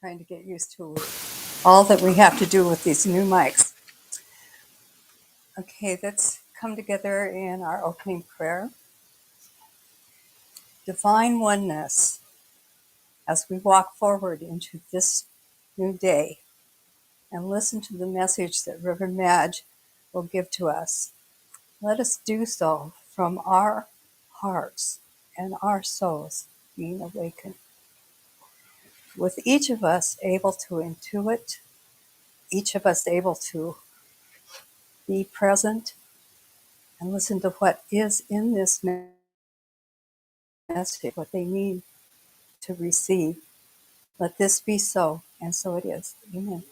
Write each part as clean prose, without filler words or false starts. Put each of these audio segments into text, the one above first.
Trying to get used to all that we have to do with these new mics. Okay, let's come together in our opening prayer. Divine oneness, as we walk forward into this new day and listen to the message that Reverend Madge will give to us. Let us do so from our hearts and our souls being awakened, with each of us able to intuit, each of us able to be present and listen to what is in this message, what they need to receive. Let this be so, and so it is. Amen.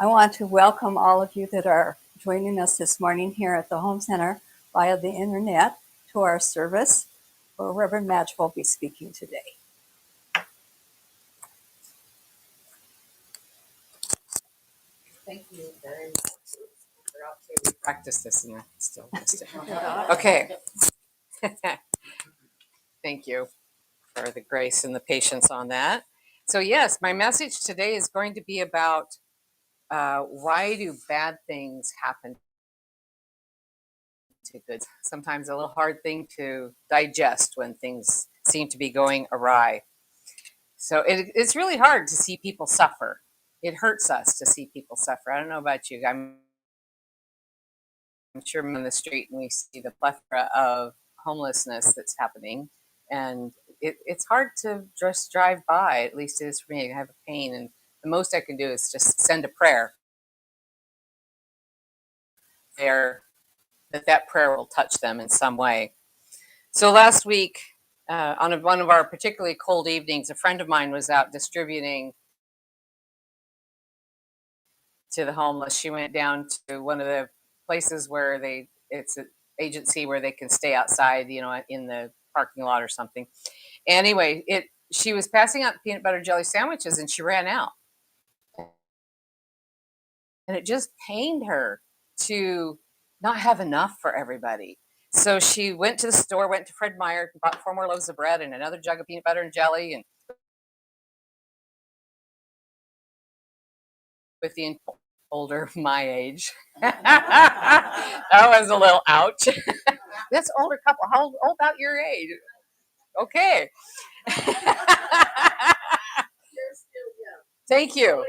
I want to welcome all of you that are joining us this morning here at the Home Center via the internet to our service, where Reverend Madge will be speaking today. Thank you very much. We practice this and I still missed it. Okay. Thank you for the grace and the patience on that. So yes, my message today is going to be about why do bad things happen to good? Sometimes a little hard thing to digest when things seem to be going awry. So it's really hard to see people suffer. It hurts us to see people suffer. I don't know about you. I'm sure I'm on the street and we see the plethora of homelessness that's happening. And it's hard to just drive by, at least it is for me. I have a pain, and the most I can do is just send a prayer there, that prayer will touch them in some way. So last week, on one of our particularly cold evenings, a friend of mine was out distributing to the homeless. She went down to one of the places where it's an agency where they can stay outside, in the parking lot or something. Anyway, she was passing out peanut butter jelly sandwiches and she ran out. And it just pained her to not have enough for everybody. So she went to the store, went to Fred Meyer, bought 4 more loaves of bread and another jug of peanut butter and jelly, and with the older my age. That was a little ouch. This older couple, how old about your age? Okay. Thank you.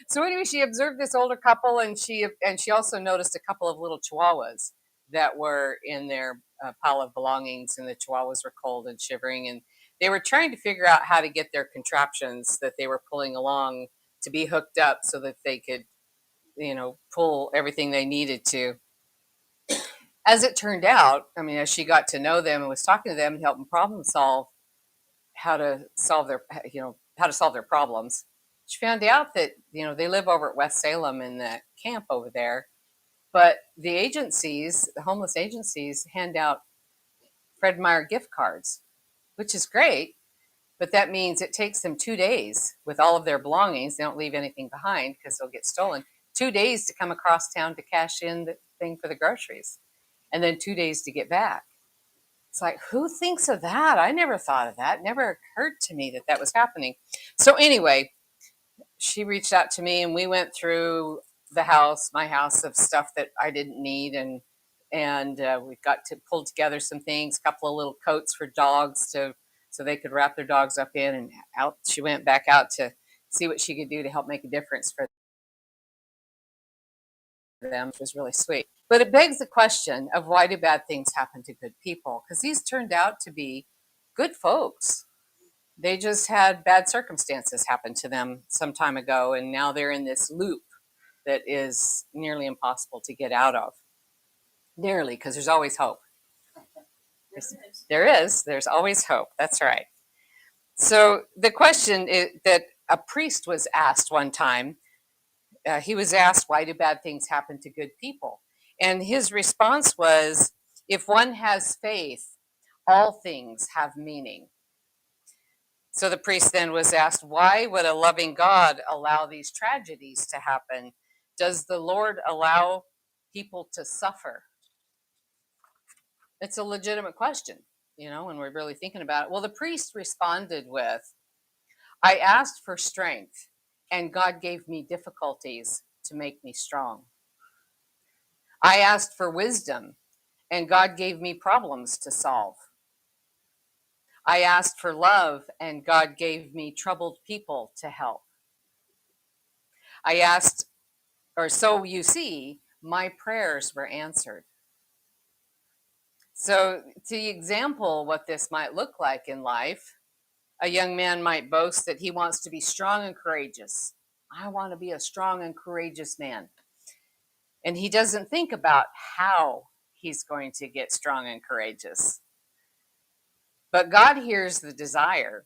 So anyway, she observed this older couple, and she also noticed a couple of little chihuahuas that were in their pile of belongings, and the chihuahuas were cold and shivering, and they were trying to figure out how to get their contraptions that they were pulling along to be hooked up so that they could, pull everything they needed to. As it turned out, as she got to know them and was talking to them and helping problem solve how to solve their problems, she found out that, they live over at West Salem in the camp over there, but the homeless agencies hand out Fred Meyer gift cards, which is great, but that means it takes them 2 days with all of their belongings. They don't leave anything behind because they'll get stolen. 2 days to come across town to cash in the thing for the groceries, and then 2 days to get back. It's like, who thinks of that? I never thought of that. It never occurred to me that was happening. So anyway, she reached out to me and we went through my house of stuff that I didn't need. And we got to pull together some things, a couple of little coats for dogs so they could wrap their dogs up in, and out she went back out to see what she could do to help make a difference for them, which was really sweet. But it begs the question of why do bad things happen to good people? Because these turned out to be good folks. They just had bad circumstances happen to them some time ago, and now they're in this loop that is nearly impossible to get out of. Nearly, because there's always hope. There's always hope. That's right. So the question that a priest was asked one time, he was asked, why do bad things happen to good people? And his response was, if one has faith, all things have meaning. So the priest then was asked, why would a loving God allow these tragedies to happen? Does the Lord allow people to suffer? It's a legitimate question, when we're really thinking about it. Well, the priest responded with, I asked for strength, and God gave me difficulties to make me strong. I asked for wisdom, and God gave me problems to solve. I asked for love, and God gave me troubled people to help. I asked, or so you see, my prayers were answered. So, to example what this might look like in life, a young man might boast that he wants to be strong and courageous. I want to be a strong and courageous man. And he doesn't think about how he's going to get strong and courageous. But God hears the desire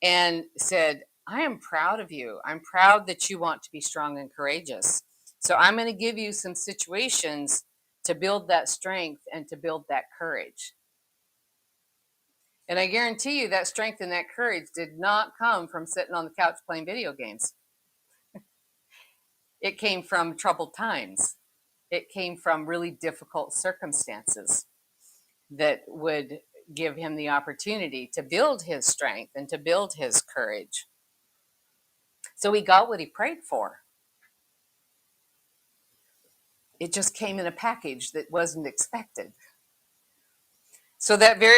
and said, I am proud of you. I'm proud that you want to be strong and courageous. So I'm going to give you some situations to build that strength and to build that courage. And I guarantee you that strength and that courage did not come from sitting on the couch playing video games. It came from troubled times. It came from really difficult circumstances that would give him the opportunity to build his strength and to build his courage. So he got what he prayed for. It just came in a package that wasn't expected. So that very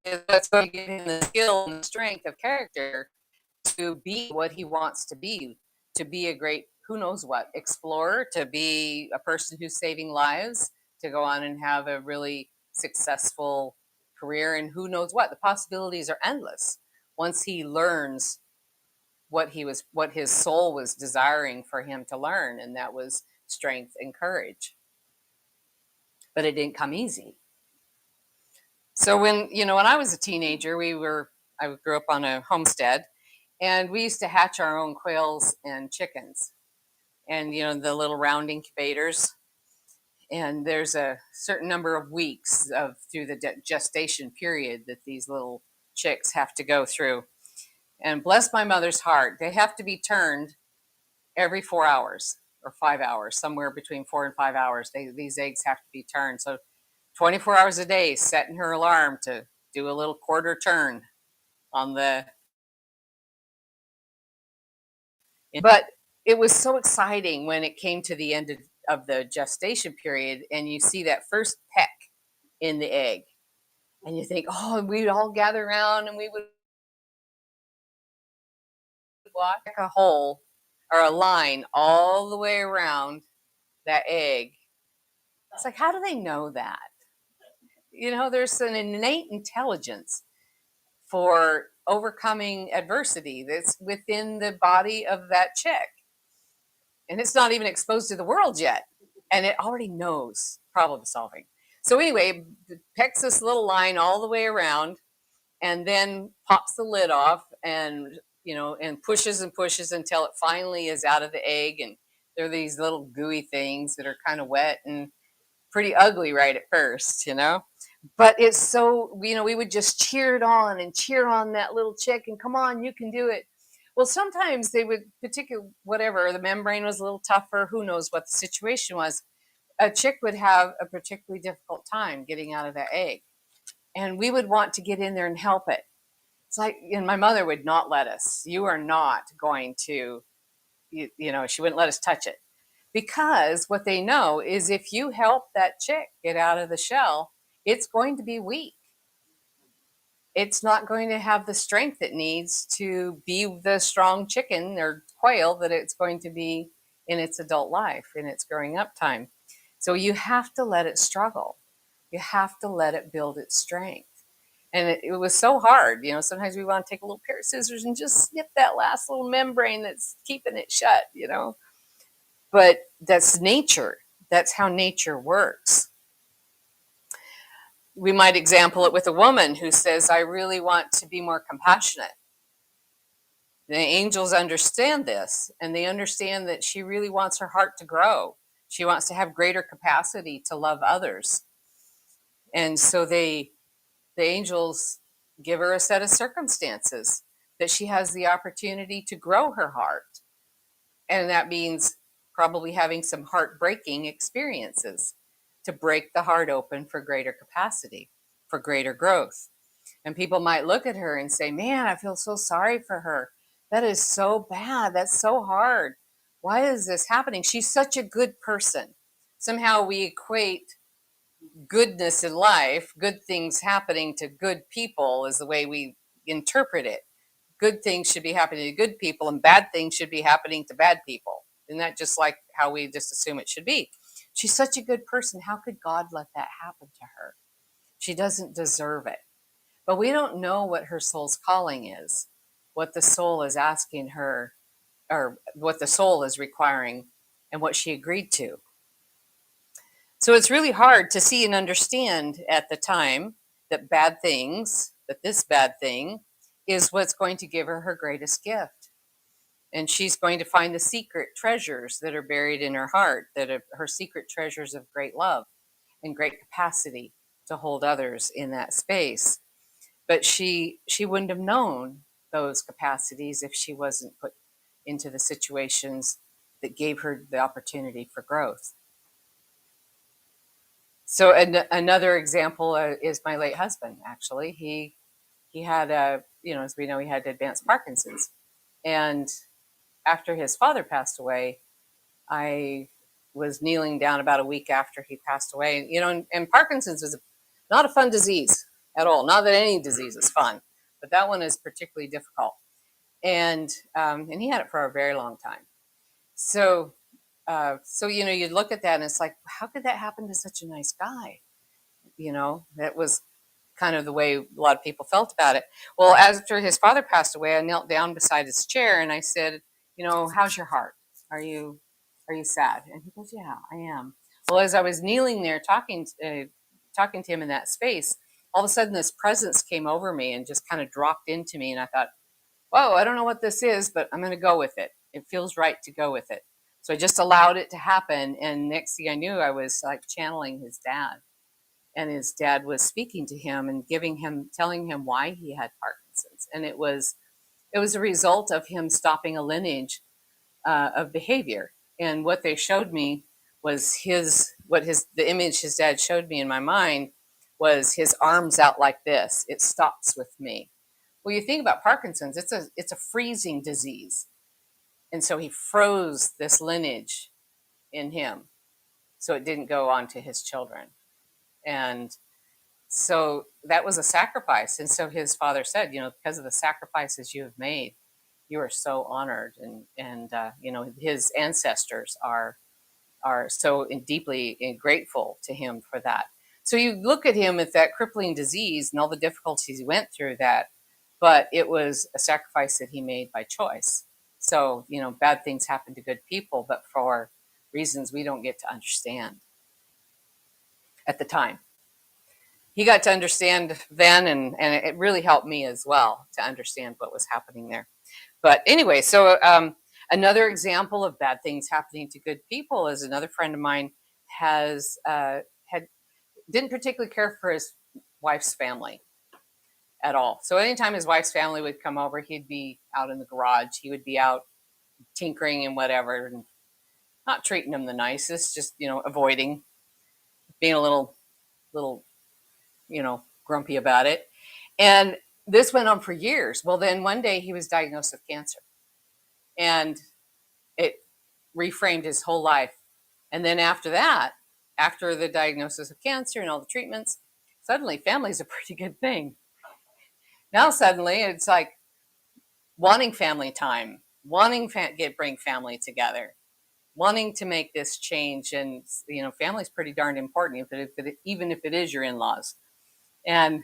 is what's going to give him the skill and the strength of character to be what he wants to be a great, who knows what, explorer, to be a person who's saving lives, to go on and have a really successful career, and who knows what. The possibilities are endless once he learns what his soul was desiring for him to learn, and that was strength and courage. But it didn't come easy. So when I was a teenager, I grew up on a homestead, and we used to hatch our own quails and chickens, and the little round incubators. And there's a certain number of weeks through the gestation period that these little chicks have to go through. And bless my mother's heart, they have to be turned every 4 hours or 5 hours, somewhere between 4 and 5 hours. These eggs have to be turned. So 24 hours a day, setting her alarm to do a little quarter turn on the. But it was so exciting when it came to the end of the gestation period, and you see that first peck in the egg, and you think, oh, and we'd all gather around and we would walk a hole or a line all the way around that egg. It's like, how do they know that? There's an innate intelligence for overcoming adversity that's within the body of that chick. And it's not even exposed to the world yet. And it already knows problem solving. So anyway, pecks this little line all the way around, and then pops the lid off, and and pushes and pushes until it finally is out of the egg. And there are these little gooey things that are kind of wet and pretty ugly right at first, but it's so, we would just cheer it on and cheer on that little chick, and come on, you can do it. Well, sometimes they would, whatever, the membrane was a little tougher, who knows what the situation was, a chick would have a particularly difficult time getting out of that egg, and we would want to get in there and help it. It's like, and my mother would not let us. You are not going to, she wouldn't let us touch it, because what they know is if you help that chick get out of the shell, it's going to be weak. It's not going to have the strength it needs to be the strong chicken or quail that it's going to be in its adult life, in its growing up time. So you have to let it struggle. You have to let it build its strength. And it was so hard. Sometimes we want to take a little pair of scissors and just snip that last little membrane that's keeping it shut, But that's nature. That's how nature works. We might example it with a woman who says, I really want to be more compassionate. The angels understand this, and they understand that she really wants her heart to grow. She wants to have greater capacity to love others. And so the angels give her a set of circumstances that she has the opportunity to grow her heart. And that means probably having some heartbreaking experiences to break the heart open for greater capacity, for greater growth. And people might look at her and say, man, I feel so sorry for her. That is so bad. That's so hard. Why is this happening? She's such a good person. Somehow we equate goodness in life, good things happening to good people, is the way we interpret it. Good things should be happening to good people and bad things should be happening to bad people. Isn't that just like how we just assume it should be? She's such a good person. How could God let that happen to her? She doesn't deserve it. But we don't know what her soul's calling is, what the soul is asking her, or what the soul is requiring, and what she agreed to. So it's really hard to see and understand at the time that this bad thing is what's going to give her her greatest gift. And she's going to find the secret treasures that are buried in her heart, that are her secret treasures of great love and great capacity to hold others in that space. But she wouldn't have known those capacities if she wasn't put into the situations that gave her the opportunity for growth. So another example is my late husband. Actually, he had as we know, he had advanced Parkinson's, and after his father passed away, I was kneeling down about a week after he passed away. And Parkinson's is not a fun disease at all. Not that any disease is fun, but that one is particularly difficult. And he had it for a very long time. So you'd look at that and it's like, how could that happen to such a nice guy? That was kind of the way a lot of people felt about it. Well, after his father passed away, I knelt down beside his chair and I said, how's your heart? Are you sad? And he goes, yeah, I am. Well, as I was kneeling there talking to him in that space, all of a sudden this presence came over me and just kind of dropped into me. And I thought, whoa, I don't know what this is, but I'm going to go with it. It feels right to go with it. So I just allowed it to happen. And next thing I knew, I was like channeling his dad. And his dad was speaking to him and telling him why he had Parkinson's. And it was a result of him stopping a lineage of behavior. And what they showed me was the image his dad showed me in my mind was his arms out like this. It stops with me. Well, you think about Parkinson's, it's a freezing disease. And so he froze this lineage in him so it didn't go on to his children. And so that was a sacrifice. And so his father said, because of the sacrifices you have made, you are so honored. And his ancestors are so deeply grateful to him for that. So you look at him with that crippling disease and all the difficulties he went through but it was a sacrifice that he made by choice. So, bad things happen to good people, but for reasons we don't get to understand at the time. He got to understand then, and it really helped me as well to understand what was happening there. But anyway, so another example of bad things happening to good people is another friend of mine didn't particularly care for his wife's family at all. So anytime his wife's family would come over, he'd be out in the garage. He would be out tinkering and whatever, and not treating them the nicest, just avoiding, being a little grumpy about it. And this went on for years. Well, then one day he was diagnosed with cancer, and it reframed his whole life. And then after that, after the diagnosis of cancer and all the treatments, suddenly family's a pretty good thing. Now suddenly it's like wanting family time, wanting bring family together, wanting to make this change. And family's pretty darn important, even if it is your in-laws. And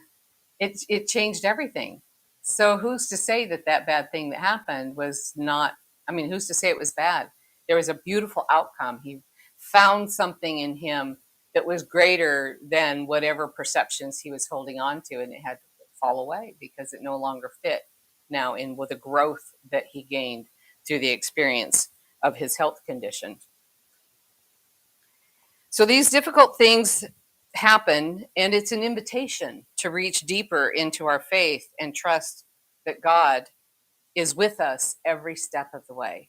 it changed everything. So who's to say that bad thing that happened was not, who's to say it was bad? There was a beautiful outcome. He found something in him that was greater than whatever perceptions he was holding on to, and it had to fall away because it no longer fit now in with the growth that he gained through the experience of his health condition. So these difficult things happen, and it's an invitation to reach deeper into our faith and trust that God is with us every step of the way.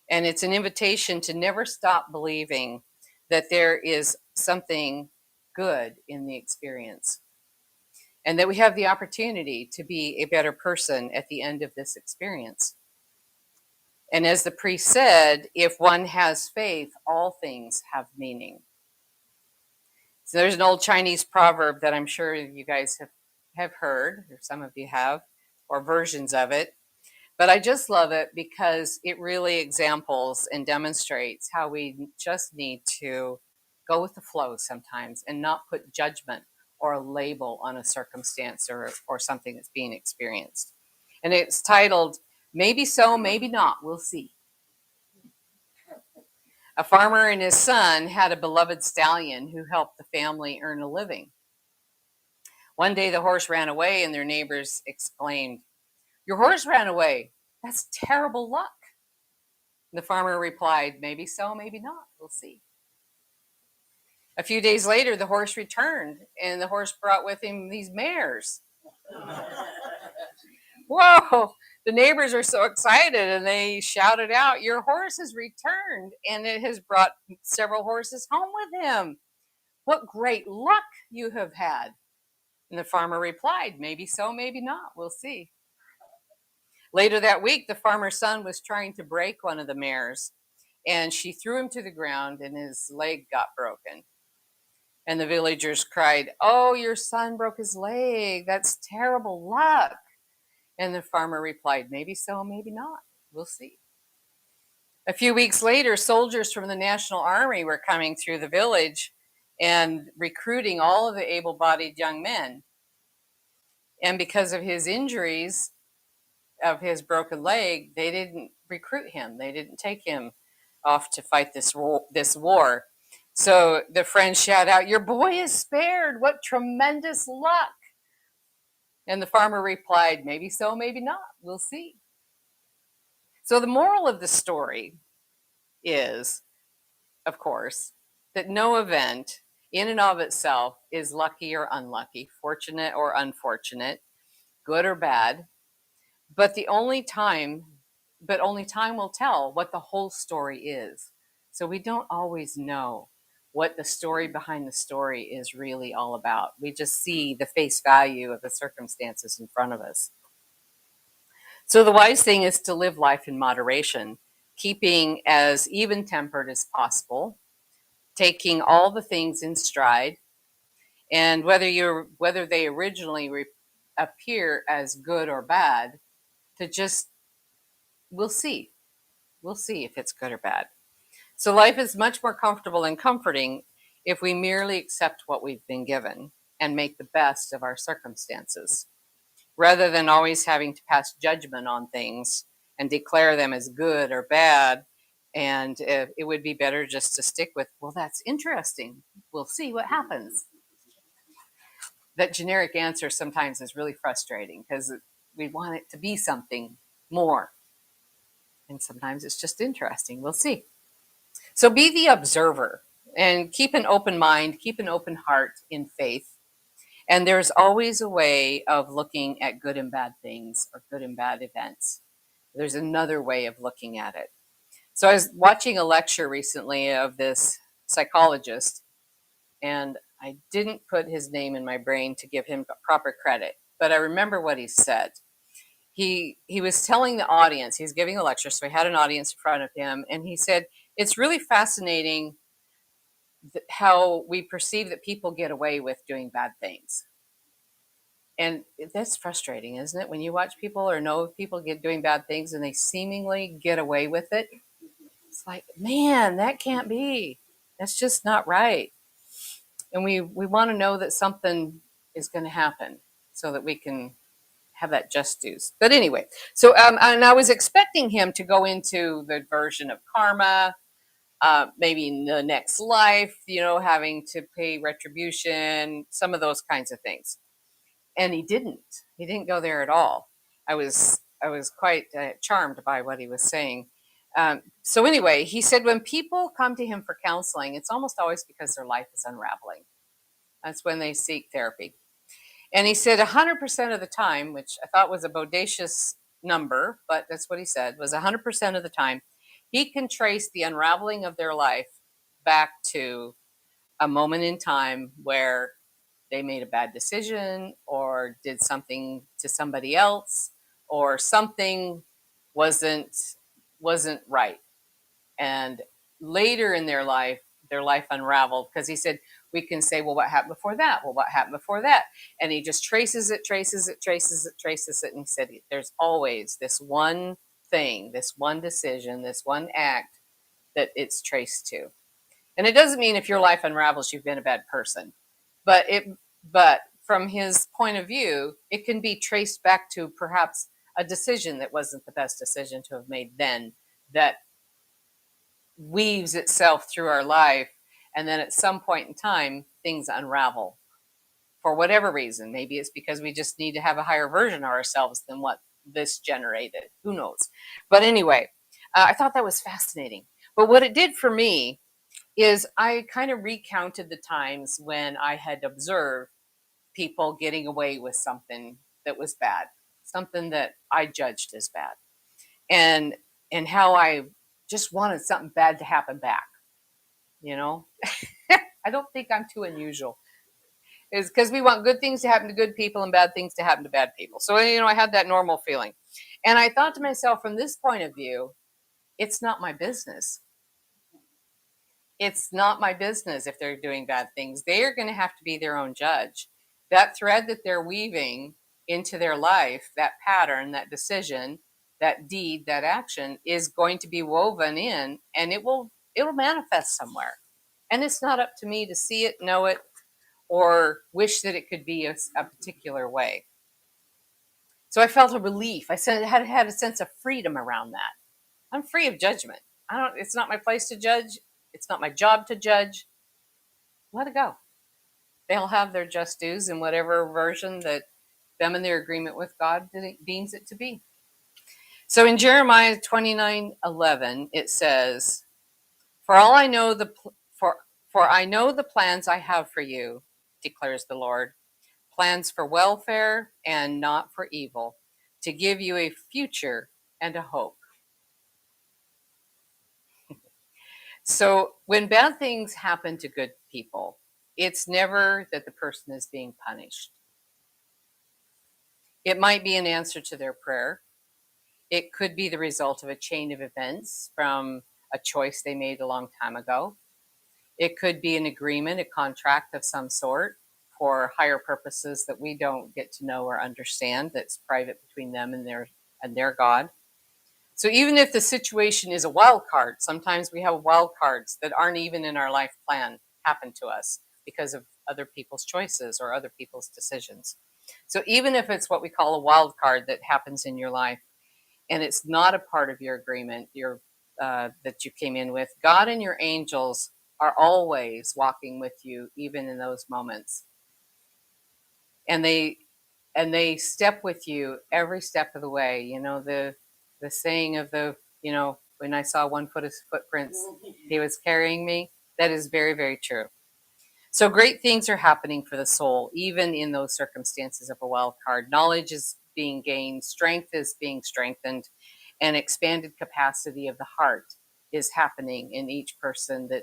And it's an invitation to never stop believing that there is something good in the experience, and that we have the opportunity to be a better person at the end of this experience. And as the priest said, if one has faith, all things have meaning. So there's an old Chinese proverb that I'm sure you guys have heard, or some of you have, or versions of it. But I just love it because it really examples and demonstrates how we just need to go with the flow sometimes and not put judgment or a label on a circumstance or something that's being experienced. And it's titled, Maybe So, Maybe Not, We'll See. A farmer and his son had a beloved stallion who helped the family earn a living. One day the horse ran away and their neighbors exclaimed, "Your horse ran away. That's terrible luck." The farmer replied, "Maybe so, maybe not. We'll see." A few days later, the horse returned, and the horse brought with him these mares. Whoa! The neighbors are so excited, and they shouted out, "Your horse has returned, and it has brought several horses home with him. What great luck you have had." And the farmer replied, "Maybe so, maybe not. We'll see." Later that week, the farmer's son was trying to break one of the mares, and she threw him to the ground, and his leg got broken. And the villagers cried, "Oh, your son broke his leg. That's terrible luck." And the farmer replied, "Maybe so, maybe not. We'll see." A few weeks later, soldiers from the National Army were coming through the village and recruiting all of the able-bodied young men. And because of his injuries, of his broken leg, they didn't recruit him. They didn't take him off to fight this war. So the friends shout out, "Your boy is spared. What tremendous luck." And the farmer replied, "Maybe so, maybe not. We'll see." So the moral of the story is, of course, that no event in and of itself is lucky or unlucky, fortunate or unfortunate, good or bad. But only time will tell what the whole story is. So we don't always know what the story behind the story is really all about. We just see the face value of the circumstances in front of us. So the wise thing is to live life in moderation, keeping as even-tempered as possible, taking all the things in stride, and whether they originally appear as good or bad, to just we'll see. We'll see if it's good or bad. So life is much more comfortable and comforting if we merely accept what we've been given and make the best of our circumstances, rather than always having to pass judgment on things and declare them as good or bad. And it would be better just to stick with, well, that's interesting. We'll see what happens. That generic answer sometimes is really frustrating because we want it to be something more. And sometimes it's just interesting. We'll see. So be the observer and keep an open mind, keep an open heart in faith. And there's always a way of looking at good and bad things or good and bad events. There's another way of looking at it. So I was watching a lecture recently of this psychologist, and I didn't put his name in my brain to give him proper credit, but I remember what he said. He was telling the audience, he's giving a lecture, so he had an audience in front of him, and he said, it's really fascinating how we perceive that people get away with doing bad things. And that's frustrating, isn't it? When you watch people or know people doing bad things and they seemingly get away with it, it's like, man, that can't be. That's just not right. And we want to know that something is going to happen so that we can have that just dues. But anyway, so and I was expecting him to go into the version of karma, maybe in the next life, having to pay retribution, some of those kinds of things. And he didn't. He didn't go there at all. I was quite charmed by what he was saying. So anyway, he said when people come to him for counseling, it's almost always because their life is unraveling. That's when they seek therapy. And he said 100% of the time, which I thought was a bodacious number, but that's what he said, was 100% of the time, he can trace the unraveling of their life back to a moment in time where they made a bad decision or did something to somebody else, or something wasn't right. And later in their life unraveled, because he said, we can say, well, what happened before that? Well, what happened before that? And he just traces it, and he said, there's always this one thing, this one decision, this one act that it's traced to. And it doesn't mean if your life unravels, you've been a bad person, but from his point of view, it can be traced back to perhaps a decision that wasn't the best decision to have made then, that weaves itself through our life. And then at some point in time, things unravel for whatever reason. Maybe it's because we just need to have a higher version of ourselves than what this generated. Who knows? But anyway, I thought that was fascinating. But what it did for me is I kind of recounted the times when I had observed people getting away with something that was bad, something that I judged as bad, and how I just wanted something bad to happen back. You know, I don't think I'm too unusual. Is because we want good things to happen to good people and bad things to happen to bad people. So, I had that normal feeling. And I thought to myself, from this point of view, it's not my business. It's not my business if they're doing bad things. They are going to have to be their own judge. That thread that they're weaving into their life, that pattern, that decision, that deed, that action is going to be woven in, and it'll manifest somewhere. And it's not up to me to see it, know it, or wish that it could be a particular way. So I felt a relief. I had a sense of freedom around that. I'm free of judgment. It's not my place to judge. It's not my job to judge. Let it go. They'll have their just dues in whatever version that them and their agreement with God deems it to be. So in Jeremiah 29:11, it says, For I know the plans I have for you, declares the Lord, plans for welfare and not for evil, to give you a future and a hope. So when bad things happen to good people, it's never that the person is being punished. It might be an answer to their prayer. It could be the result of a chain of events from a choice they made a long time ago. It could be an agreement, a contract of some sort for higher purposes that we don't get to know or understand, that's private between them and their God. So even if the situation is a wild card, sometimes we have wild cards that aren't even in our life plan happen to us because of other people's choices or other people's decisions. So even if it's what we call a wild card that happens in your life and it's not a part of your agreement, that you came in with, God and your angels are always walking with you, even in those moments. And they step with you every step of the way. The saying of when I saw one foot of footprints, he was carrying me. That is very, very true. So great things are happening for the soul, even in those circumstances of a wild card. Knowledge is being gained, strength is being strengthened, and expanded capacity of the heart is happening in each person that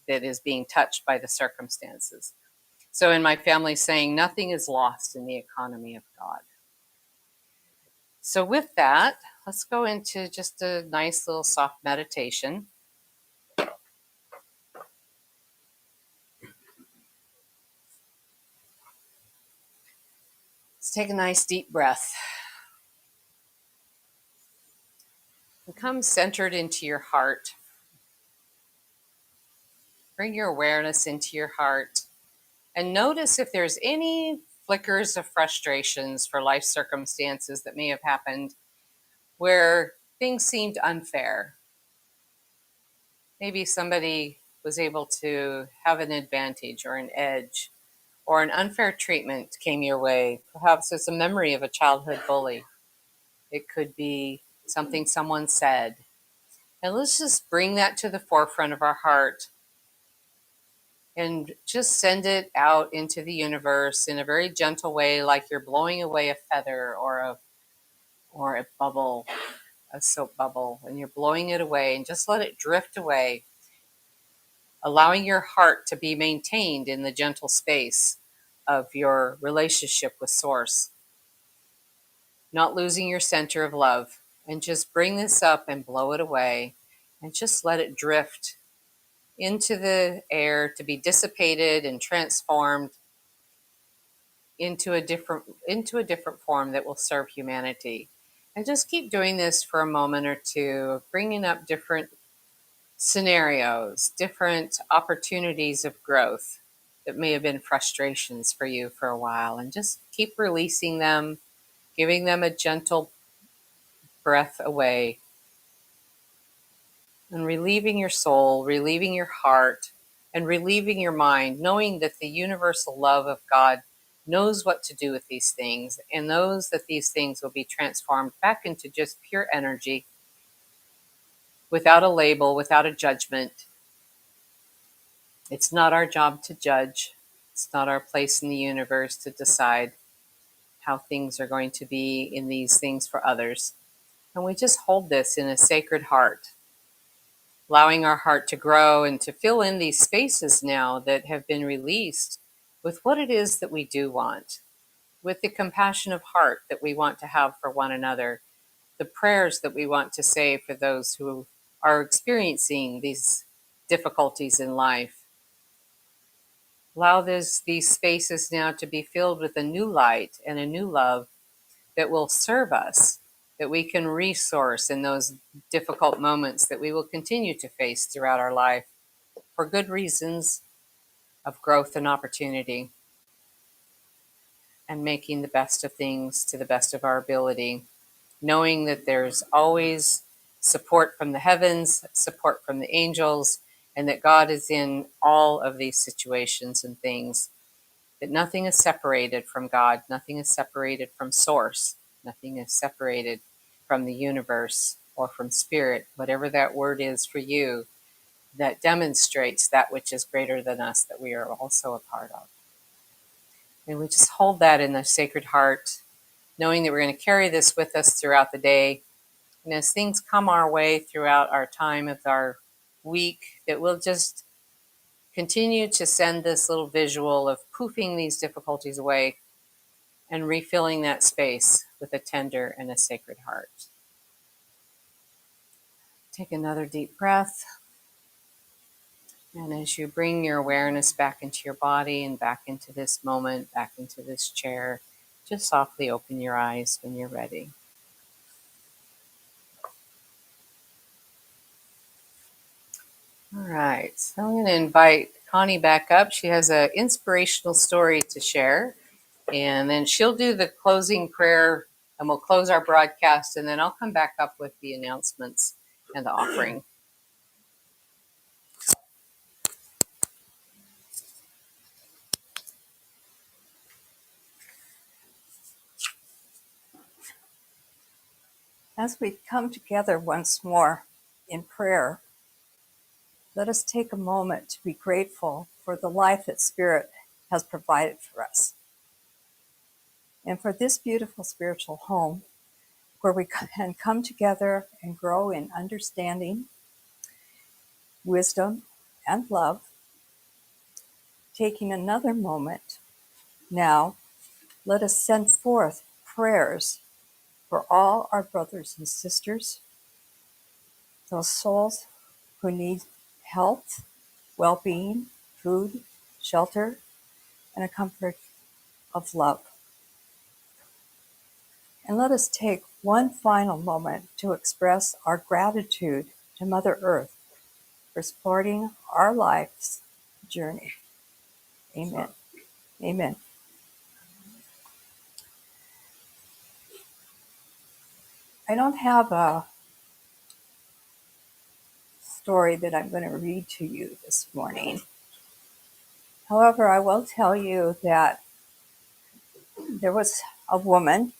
is being touched by the circumstances. So in my family saying, nothing is lost in the economy of God. So with that, let's go into just a nice little soft meditation. Let's take a nice deep breath. And come centered into your heart. Bring your awareness into your heart and notice if there's any flickers of frustrations for life circumstances that may have happened where things seemed unfair. Maybe somebody was able to have an advantage or an edge, or an unfair treatment came your way. Perhaps it's a memory of a childhood bully. It could be something someone said. And let's just bring that to the forefront of our heart and just send it out into the universe in a very gentle way, like you're blowing away a feather or a bubble, a soap bubble, and you're blowing it away, and just let it drift away. allowing your heart to be maintained in the gentle space of your relationship with Source, not losing your center of love. And just bring this up and blow it away and just let it drift into the air to be dissipated and transformed into a different form that will serve humanity. And just keep doing this for a moment or two, bringing up different scenarios, different opportunities of growth that may have been frustrations for you for a while, and just keep releasing them, giving them a gentle breath away, and relieving your soul, relieving your heart, and relieving your mind, knowing that the universal love of God knows what to do with these things and knows that these things will be transformed back into just pure energy without a label, without a judgment. It's not our job to judge. It's not our place in the universe to decide how things are going to be in these things for others. And we just hold this in a sacred heart, allowing our heart to grow and to fill in these spaces now that have been released with what it is that we do want, with the compassion of heart that we want to have for one another, the prayers that we want to say for those who are experiencing these difficulties in life. Allow these spaces now to be filled with a new light and a new love that will serve us, that we can resource in those difficult moments that we will continue to face throughout our life for good reasons of growth and opportunity, and making the best of things to the best of our ability, knowing that there's always support from the heavens, support from the angels, and that God is in all of these situations and things, that nothing is separated from God, nothing is separated from Source, nothing is separated from the universe or from Spirit, whatever that word is for you, that demonstrates that which is greater than us, that we are also a part of. And we just hold that in the sacred heart, knowing that we're going to carry this with us throughout the day. And as things come our way throughout our time of our week, that we'll just continue to send this little visual of poofing these difficulties away and refilling that space with a tender and a sacred heart. Take another deep breath. And as you bring your awareness back into your body and back into this moment, back into this chair, just softly open your eyes when you're ready. All right, so I'm going to invite Connie back up. She has an inspirational story to share, and then she'll do the closing prayer, and we'll close our broadcast, and then I'll come back up with the announcements and the offering. As we come together once more in prayer, let us take a moment to be grateful for the life that Spirit has provided for us, and for this beautiful spiritual home where we can come together and grow in understanding, wisdom, and love. Taking another moment now, let us send forth prayers for all our brothers and sisters, those souls who need health, well-being, food, shelter, and a comfort of love. And let us take one final moment to express our gratitude to Mother Earth for supporting our life's journey. Amen. Amen. I don't have a story that I'm going to read to you this morning. However, I will tell you that there was a woman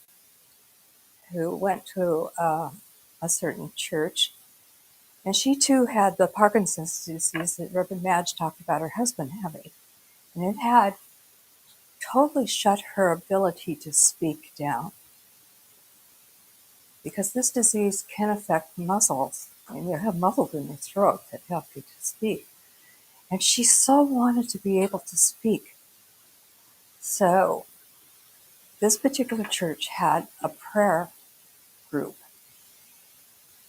who went to a certain church, and she too had the Parkinson's disease that Reverend Madge talked about her husband having. And it had totally shut her ability to speak down, because this disease can affect muscles. I mean, you have muscles in your throat that help you to speak. And she so wanted to be able to speak. So this particular church had a prayer group,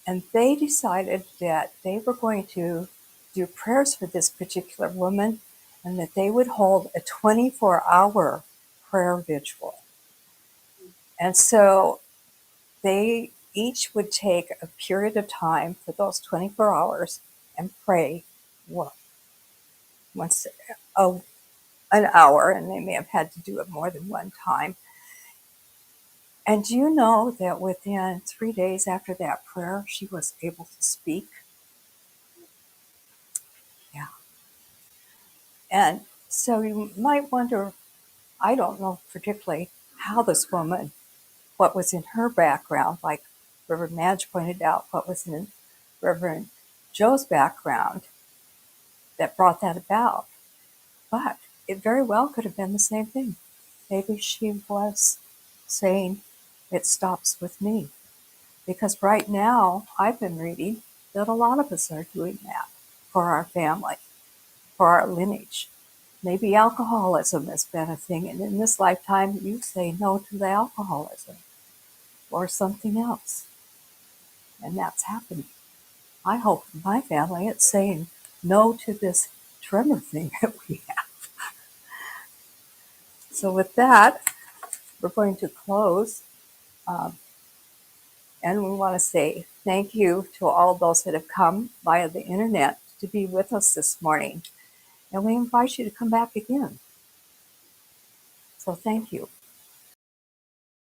and they decided that they were going to do prayers for this particular woman and that they would hold a 24-hour prayer vigil. And so they each would take a period of time for those 24 hours and pray once an hour, and they may have had to do it more than one time. And do you know that within 3 days after that prayer, she was able to speak? Yeah. And so you might wonder, I don't know particularly how this woman, what was in her background, like Reverend Madge pointed out, what was in Reverend Joe's background that brought that about. But it very well could have been the same thing. Maybe she was saying, it stops with me. Because right now, I've been reading that a lot of us are doing that for our family, for our lineage. Maybe alcoholism has been a thing, and in this lifetime, you say no to the alcoholism or something else. And that's happening. I hope in my family it's saying no to this tremor thing that we have. So, with that, we're going to close. Um, and we want to say thank you to all of those that have come via the internet to be with us this morning. And we invite you to come back again. So thank you.